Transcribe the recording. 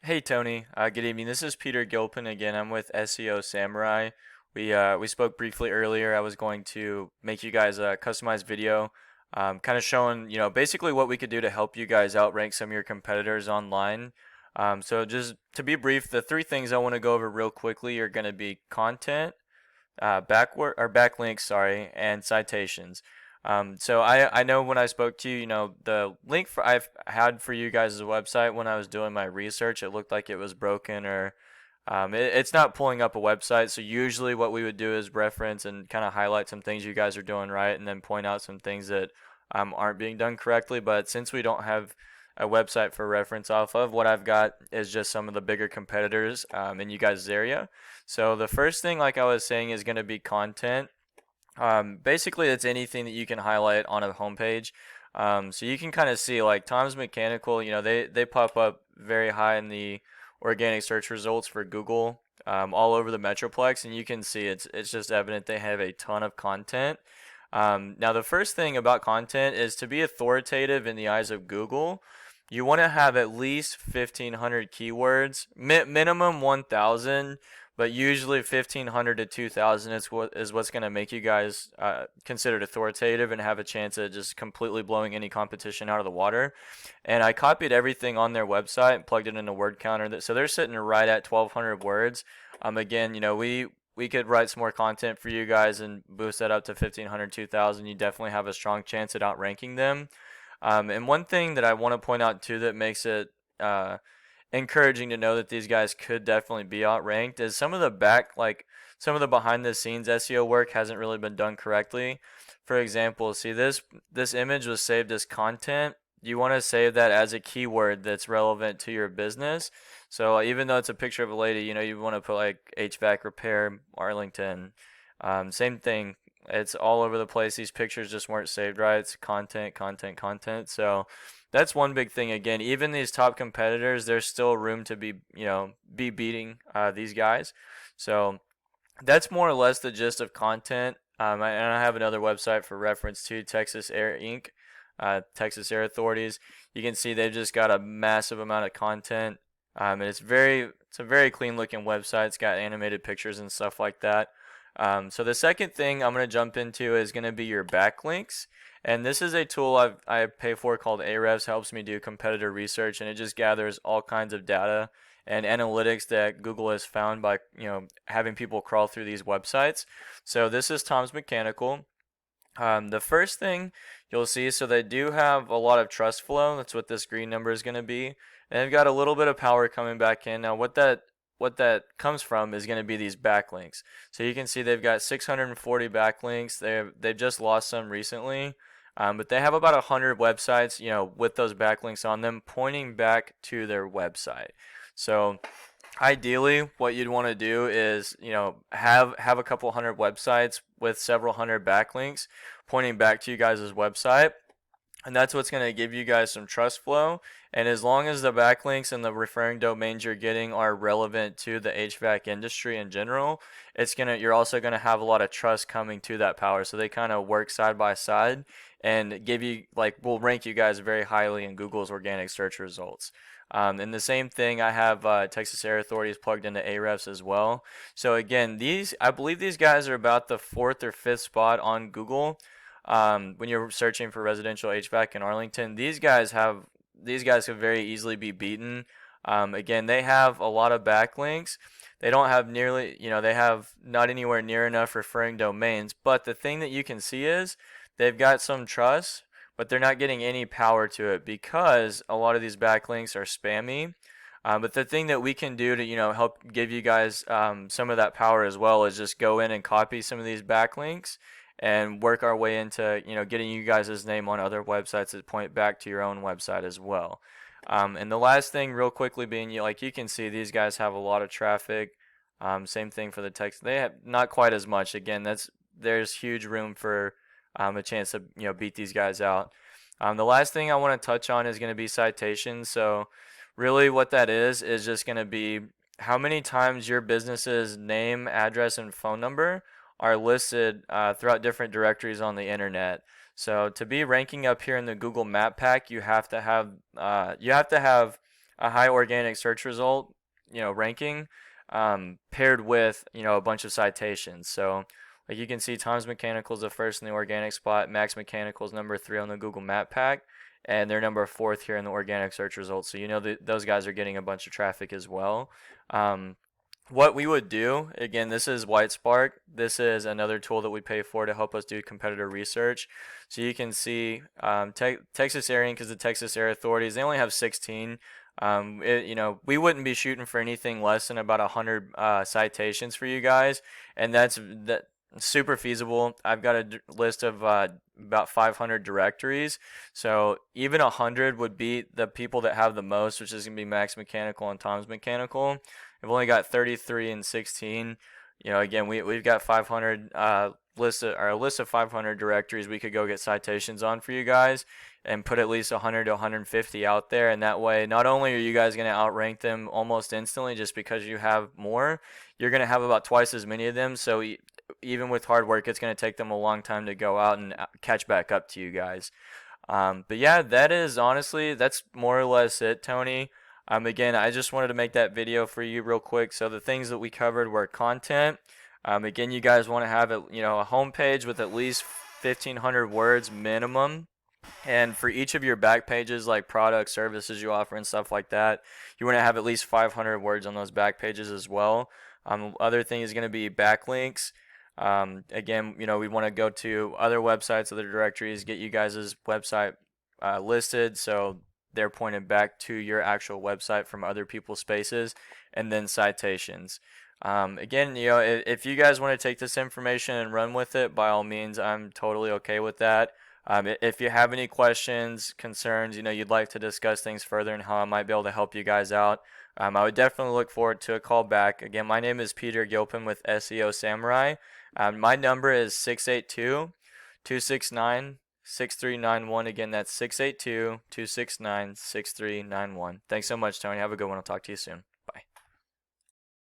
Hey Tony, good evening. This is Peter Gilpin again. I'm with SEO Samurai. We spoke briefly earlier. I was going to make you guys a customized video, kind of showing basically what we could do to help you guys outrank some of your competitors online. So just to be brief, the three things I want to go over real quickly are going to be content, backlinks, sorry, and citations. So I know when I spoke to you, the link I've had for you guys' website when I was doing my research, it looked like it was broken or it's not pulling up a website. So usually what we would do is reference and kind of highlight some things you guys are doing right, and then point out some things that aren't being done correctly. But since we don't have a website for reference off of, what I've got is just some of the bigger competitors in you guys' area. So the first thing, like I was saying, is going to be content. Basically, it's anything that you can highlight on a homepage. So you can kind of see like Tom's Mechanical, they pop up very high in the organic search results for Google, all over the Metroplex, and you can see it's just evident they have a ton of content. Now, the first thing about content is to be authoritative in the eyes of Google. You want to have at least 1,500 keywords, minimum 1,000, but usually 1,500 to 2,000 is what's going to make you guys considered authoritative and have a chance at just completely blowing any competition out of the water. And I copied everything on their website and plugged it in a word counter. So they're sitting right at 1,200 words. Again, we could write some more content for you guys and boost that up to 1,500, 2,000. You definitely have a strong chance at outranking them. And one thing that I want to point out too that makes it encouraging to know that these guys could definitely be outranked is some of the behind the scenes SEO work hasn't really been done correctly. For example, see this image was saved as content. You want to save that as a keyword that's relevant to your business. So even though it's a picture of a lady, you want to put like HVAC repair Arlington. Same thing. It's all over the place. These pictures just weren't saved right. It's content, content, content. So that's one big thing. Again, even these top competitors, there's still room to be beating these guys. So that's more or less the gist of content. And I have another website for reference too, Texas Air Inc., Texas Air Authorities. You can see they've just got a massive amount of content. And it's a very clean looking website. It's got animated pictures and stuff like that. So the second thing I'm going to jump into is going to be your backlinks. And this is a tool I pay for called Ahrefs. Helps me do competitor research, and it just gathers all kinds of data and analytics that Google has found by having people crawl through these websites. So this is Tom's Mechanical. The first thing you'll see, so they do have a lot of trust flow. That's what this green number is going to be. And they've got a little bit of power coming back in. Now what that comes from is going to be these backlinks. So you can see they've got 640 backlinks. They've just lost some recently, but they have about 100 websites, with those backlinks on them pointing back to their website. So ideally, what you'd want to do is, have a couple hundred websites with several hundred backlinks pointing back to you guys' website. And that's what's going to give you guys some trust flow. And as long as the backlinks and the referring domains you're getting are relevant to the HVAC industry in general, you're also going to have a lot of trust coming to that power. So they kind of work side by side and will rank you guys very highly in Google's organic search results. And the same thing, I have Texas Air Authorities plugged into Ahrefs as well. So again, I believe these guys are about the 4th or 5th spot on Google. When you're searching for residential HVAC in Arlington, these guys could very easily be beaten. Again, they have a lot of backlinks. They don't have they have not anywhere near enough referring domains. But the thing that you can see is they've got some trust, but they're not getting any power to it because a lot of these backlinks are spammy. But the thing that we can do to help give you guys some of that power as well is just go in and copy some of these backlinks and work our way into getting you guys' name on other websites that point back to your own website as well. And the last thing real quickly being, you can see these guys have a lot of traffic. Same thing for the text. They have not quite as much. Again, there's huge room for a chance to beat these guys out. The last thing I want to touch on is going to be citations. So really what that is just going to be how many times your business's name, address, and phone number are listed throughout different directories on the internet. So to be ranking up here in the Google Map Pack, you have to have a high organic search result, ranking, paired with, a bunch of citations. So like you can see Tom's Mechanical is the first in the organic spot, Max Mechanical is number 3 on the Google Map Pack, and they're number 4th here in the organic search results. So those guys are getting a bunch of traffic as well. Um, what we would do, again, this is WhiteSpark. This is another tool that we pay for to help us do competitor research. So you can see Texas Area, because the Texas Air Authorities, they only have 16. We wouldn't be shooting for anything less than about 100 citations for you guys, and that's super feasible. I've got a list of about 500 directories, so even 100 would beat the people that have the most, which is gonna be Max Mechanical and Tom's Mechanical. We've only got 33 and 16. Again, we've got 500 a list of 500 directories we could go get citations on for you guys, and put at least 100 to 150 out there. And that way, not only are you guys going to outrank them almost instantly just because you have more, you're going to have about twice as many of them. So even with hard work, it's going to take them a long time to go out and catch back up to you guys. But yeah, that's more or less it, Tony. Again, I just wanted to make that video for you real quick. So the things that we covered were content. Again, you guys want to have a homepage with at least 1,500 words minimum. And for each of your back pages, like product, services you offer, and stuff like that, you want to have at least 500 words on those back pages as well. Other thing is going to be backlinks. Again, we want to go to other websites, other directories, get you guys' website listed, so they're pointed back to your actual website from other people's spaces, and then citations. Again, if you guys want to take this information and run with it, by all means, I'm totally okay with that. If you have any questions, concerns, you'd like to discuss things further and how I might be able to help you guys out, I would definitely look forward to a call back. Again, my name is Peter Gilpin with SEO Samurai. My number is 682-269-6391. Again, that's 682-269-6391. Thanks so much, Tony. Have a good one. I'll talk to you soon.